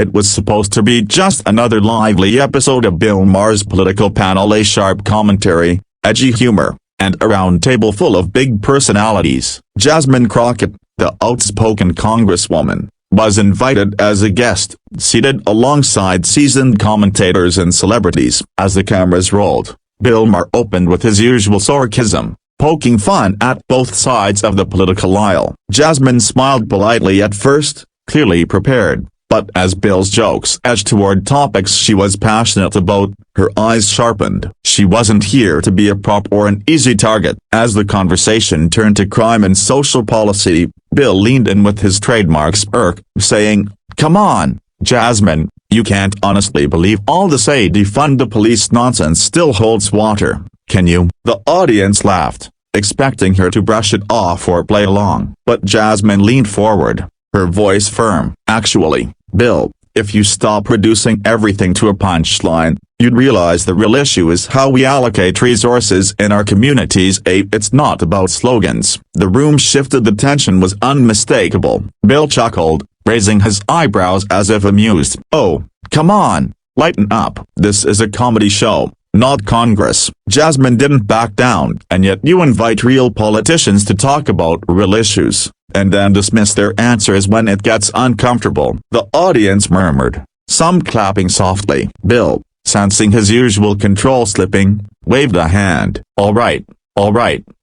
It was supposed to be just another lively episode of Bill Maher's political panel, a sharp commentary, edgy humor, and a round table full of big personalities. Jasmine Crockett, the outspoken congresswoman, was invited as a guest, seated alongside seasoned commentators and celebrities. As the cameras rolled, Bill Maher opened with his usual sarcasm, poking fun at both sides of the political aisle. Jasmine smiled politely at first, clearly prepared, but as Bill's jokes edged toward topics she was passionate about, her eyes sharpened. She wasn't here to be a prop or an easy target. As the conversation turned to crime and social policy, Bill leaned in with his trademark smirk, saying, "Come on, Jasmine, you can't honestly believe all the say defund the police nonsense still holds water, can you?" The audience laughed, expecting her to brush it off or play along. But Jasmine leaned forward, her voice firm. "Actually, Bill, if you stop reducing everything to a punchline, you'd realize the real issue is how we allocate resources in our communities. It's not about slogans." The room shifted. The tension was unmistakable. Bill chuckled, raising his eyebrows as if amused. "Oh, come on, lighten up. This is a comedy show, not Congress." Jasmine didn't back down. "And yet you invite real politicians to talk about real issues, and then dismiss their answers when it gets uncomfortable." The audience murmured, some clapping softly. Bill, sensing his usual control slipping, waved a hand. All right,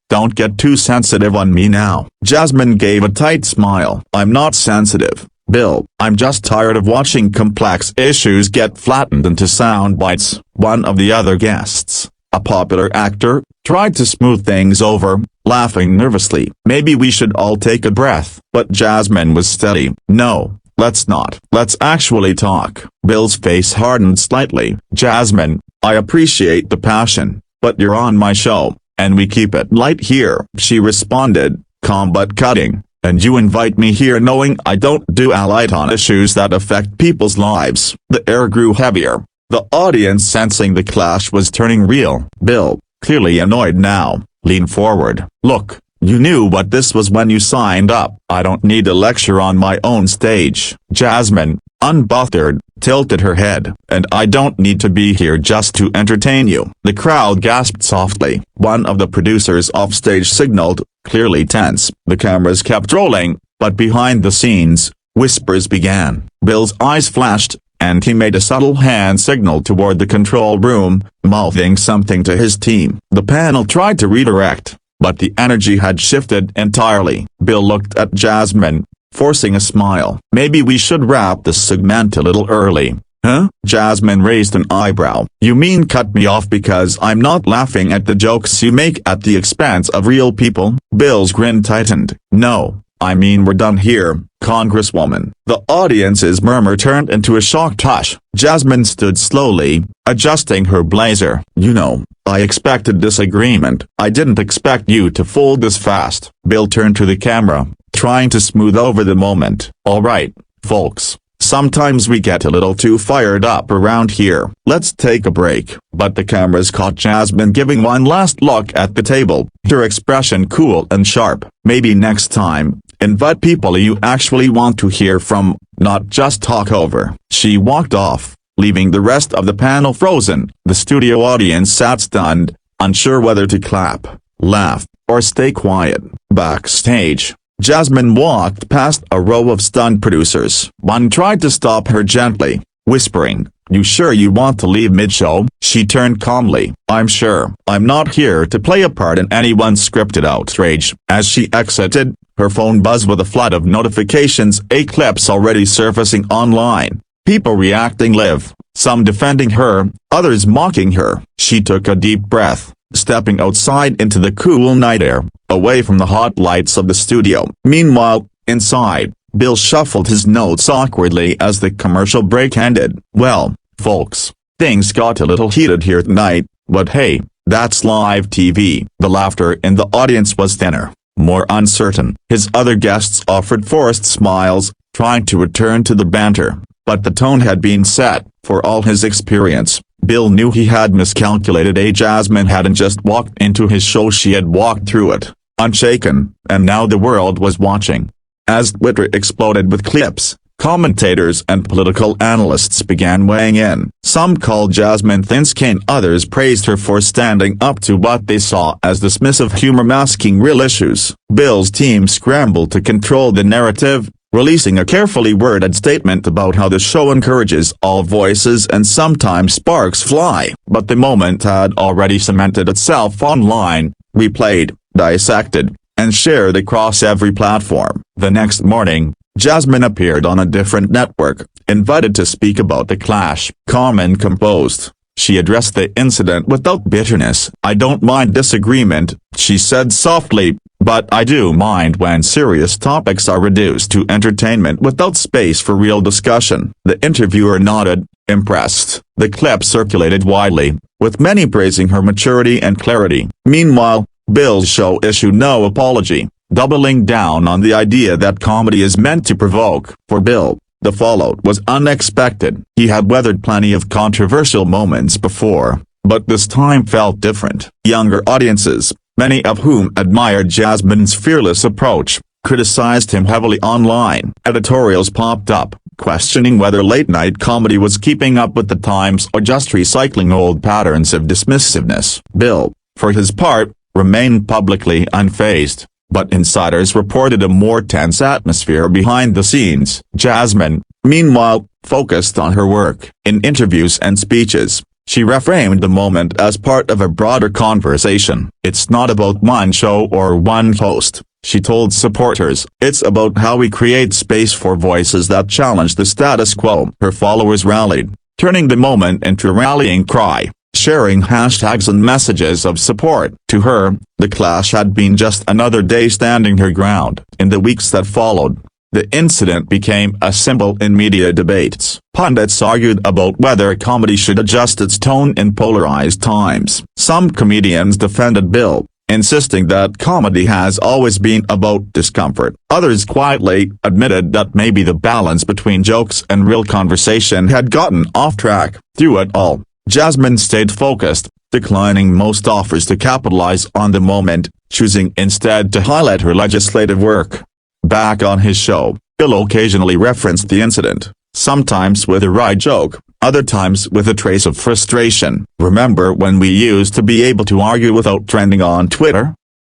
don't get too sensitive on me now." Jasmine gave a tight smile. "I'm not sensitive, Bill. I'm just tired of watching complex issues get flattened into sound bites." One of the other guests, a popular actor, tried to smooth things over, laughing nervously. "Maybe we should all take a breath." But Jasmine was steady. "No, let's not. Let's actually talk." Bill's face hardened slightly. "Jasmine, I appreciate the passion, but you're on my show, and we keep it light here," she responded, calm but cutting. "And you invite me here knowing I don't do a light on issues that affect people's lives." The air grew heavier, the audience sensing the clash was turning real. Bill, clearly annoyed now, leaned forward. "Look, you knew what this was when you signed up. I don't need a lecture on my own stage." Jasmine, unbothered, tilted her head. "And I don't need to be here just to entertain you." The crowd gasped softly. One of the producers offstage signaled, clearly tense. The cameras kept rolling, but behind the scenes, whispers began. Bill's eyes flashed, and he made a subtle hand signal toward the control room, mouthing something to his team. The panel tried to redirect, but the energy had shifted entirely. Bill looked at Jasmine, forcing a smile. "Maybe we should wrap this segment a little early." "Huh?" Jasmine raised an eyebrow. "You mean cut me off because I'm not laughing at the jokes you make at the expense of real people?" Bill's grin tightened. "No, I mean we're done here, Congresswoman." The audience's murmur turned into a shocked hush. Jasmine stood slowly, adjusting her blazer. "You know, I expected disagreement. I didn't expect you to fold this fast." Bill turned to the camera, trying to smooth over the moment. "All right, folks. Sometimes we get a little too fired up around here. Let's take a break." But the cameras caught Jasmine giving one last look at the table, her expression cool and sharp. "Maybe next time, invite people you actually want to hear from, not just talk over." She walked off, leaving the rest of the panel frozen. The studio audience sat stunned, unsure whether to clap, laugh, or stay quiet. Backstage, Jasmine walked past a row of stunned producers. One tried to stop her gently, whispering, "You sure you want to leave mid-show?" She turned calmly. "I'm sure. I'm not here to play a part in anyone's scripted outrage." As she exited, her phone buzzed with a flood of notifications, clips already surfacing online. People reacting live, some defending her, others mocking her. She took a deep breath, stepping outside into the cool night air, away from the hot lights of the studio. Meanwhile, inside, Bill shuffled his notes awkwardly as the commercial break ended. "Well, folks, things got a little heated here tonight, but hey, that's live TV." The laughter in the audience was thinner, more uncertain. His other guests offered forced smiles, trying to return to the banter, but the tone had been set. For all his experience, Bill knew he had miscalculated. Jasmine hadn't just walked into his show, she had walked through it, unshaken, and now the world was watching. As Twitter exploded with clips, Commentators and political analysts began weighing in. Some called Jasmine thin-skinned, others praised her for standing up to what they saw as dismissive humor masking real issues. Bill's team scrambled to control the narrative, releasing a carefully worded statement about how the show encourages all voices and sometimes sparks fly. But the moment had already cemented itself online, replayed, dissected, and shared across every platform. The next morning, Jasmine appeared on a different network, invited to speak about the clash. Calm and composed, she addressed the incident without bitterness. "I don't mind disagreement," she said softly, "but I do mind when serious topics are reduced to entertainment without space for real discussion." The interviewer nodded, impressed. The clip circulated widely, with many praising her maturity and clarity. Meanwhile, Bill's show issued no apology, doubling down on the idea that comedy is meant to provoke. For Bill, the fallout was unexpected. He had weathered plenty of controversial moments before, but this time felt different. Younger audiences, many of whom admired Jasmine's fearless approach, criticized him heavily online. Editorials popped up, questioning whether late-night comedy was keeping up with the times or just recycling old patterns of dismissiveness. Bill, for his part, remained publicly unfazed, but insiders reported a more tense atmosphere behind the scenes. Jasmine, meanwhile, focused on her work. In interviews and speeches, she reframed the moment as part of a broader conversation. "It's not about one show or one host," she told supporters. "It's about how we create space for voices that challenge the status quo." Her followers rallied, turning the moment into a rallying cry, sharing hashtags and messages of support. To her, the clash had been just another day standing her ground. In the weeks that followed, the incident became a symbol in media debates. Pundits argued about whether comedy should adjust its tone in polarized times. Some comedians defended Bill, insisting that comedy has always been about discomfort. Others quietly admitted that maybe the balance between jokes and real conversation had gotten off track. Through it all, Jasmine stayed focused, declining most offers to capitalize on the moment, choosing instead to highlight her legislative work. Back on his show, Bill occasionally referenced the incident, sometimes with a wry joke, other times with a trace of frustration. "Remember when we used to be able to argue without trending on Twitter?"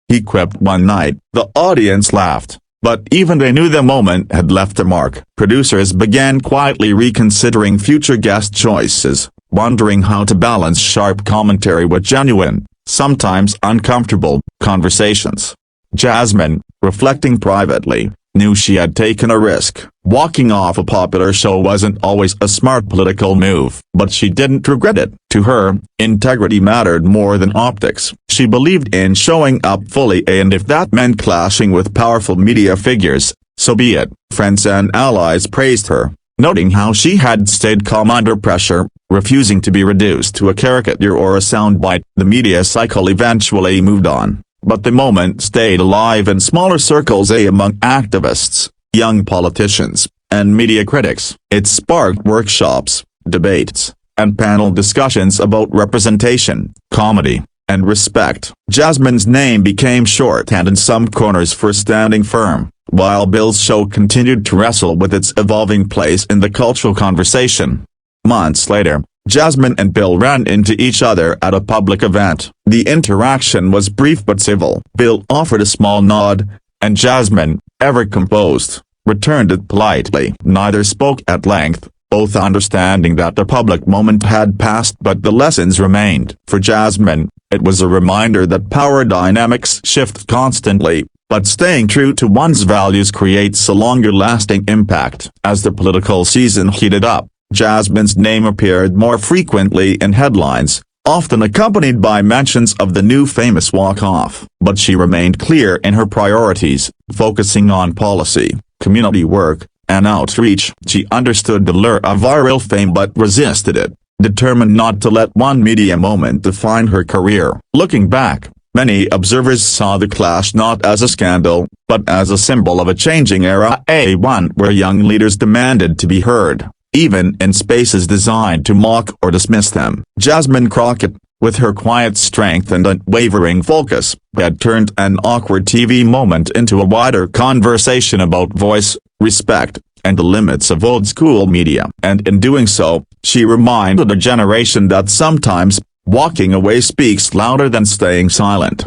he quipped one night. The audience laughed, but even they knew the moment had left a mark. Producers began quietly reconsidering future guest choices, wondering how to balance sharp commentary with genuine, sometimes uncomfortable, conversations. Jasmine, reflecting privately, knew she had taken a risk. Walking off a popular show wasn't always a smart political move, but she didn't regret it. To her, integrity mattered more than optics. She believed in showing up fully, and if that meant clashing with powerful media figures, so be it. Friends and allies praised her, noting how she had stayed calm under pressure, refusing to be reduced to a caricature or a soundbite. The media cycle eventually moved on, but the moment stayed alive in smaller circles among activists, young politicians, and media critics. It sparked workshops, debates, and panel discussions about representation, comedy, and respect. Jasmine's name became shorthand in some corners for standing firm, while Bill's show continued to wrestle with its evolving place in the cultural conversation. Months later, Jasmine and Bill ran into each other at a public event. The interaction was brief but civil. Bill offered a small nod, and Jasmine, ever composed, returned it politely. Neither spoke at length, both understanding that the public moment had passed but the lessons remained. For Jasmine, it was a reminder that power dynamics shift constantly, but staying true to one's values creates a longer-lasting impact. As the political season heated up, Jasmine's name appeared more frequently in headlines, often accompanied by mentions of the new famous walk-off. But she remained clear in her priorities, focusing on policy, community work, and outreach. She understood the lure of viral fame but resisted it, determined not to let one media moment define her career. Looking back, many observers saw the clash not as a scandal, but as a symbol of a changing era, a one where young leaders demanded to be heard, even in spaces designed to mock or dismiss them. Jasmine Crockett, with her quiet strength and unwavering focus, had turned an awkward TV moment into a wider conversation about voice, respect, and the limits of old-school media. And in doing so, she reminded a generation that sometimes, walking away speaks louder than staying silent.